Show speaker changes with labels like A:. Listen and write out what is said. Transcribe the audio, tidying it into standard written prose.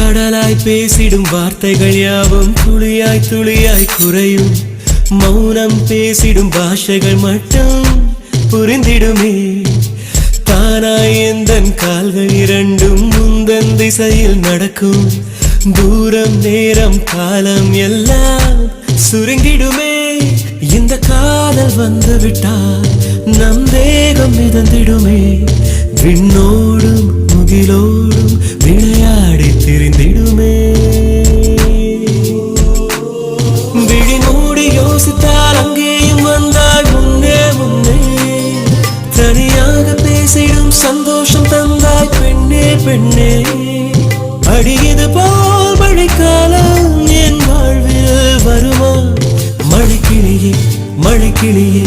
A: கடலாய் பேசிடும் வார்த்தைகள் யாவும் துளியாய் துளியாய் குறையும். மௌனம் பேசிடும் பாஷைகள் மட்டும் புரிந்திடுமே. தானாய் எந்தன் கால்கள் இரண்டும் முந்தன் திசையில் நடக்கும். தூரம் நேரம் காலம் எல்லாம் சுருங்கிடுமே. இந்த காதல் வந்து விட்டால் நம் தேகம் மிதந்திடுமே. விண்ணோடும் முகிலோடும் விளையாடி திரிந்திடுமே. விழி மூடி யோசித்தால் அங்கேயும் வந்தால் முன்னே முன்னே. தனியாக பேசிடும் சந்தோஷம் தந்தாய் பெண்ணே பெண்ணே. அடியது போல் மழைக்காலம் என் வாழ்வில் வருமா? மழைக்கிளியே மழைக்கிளியே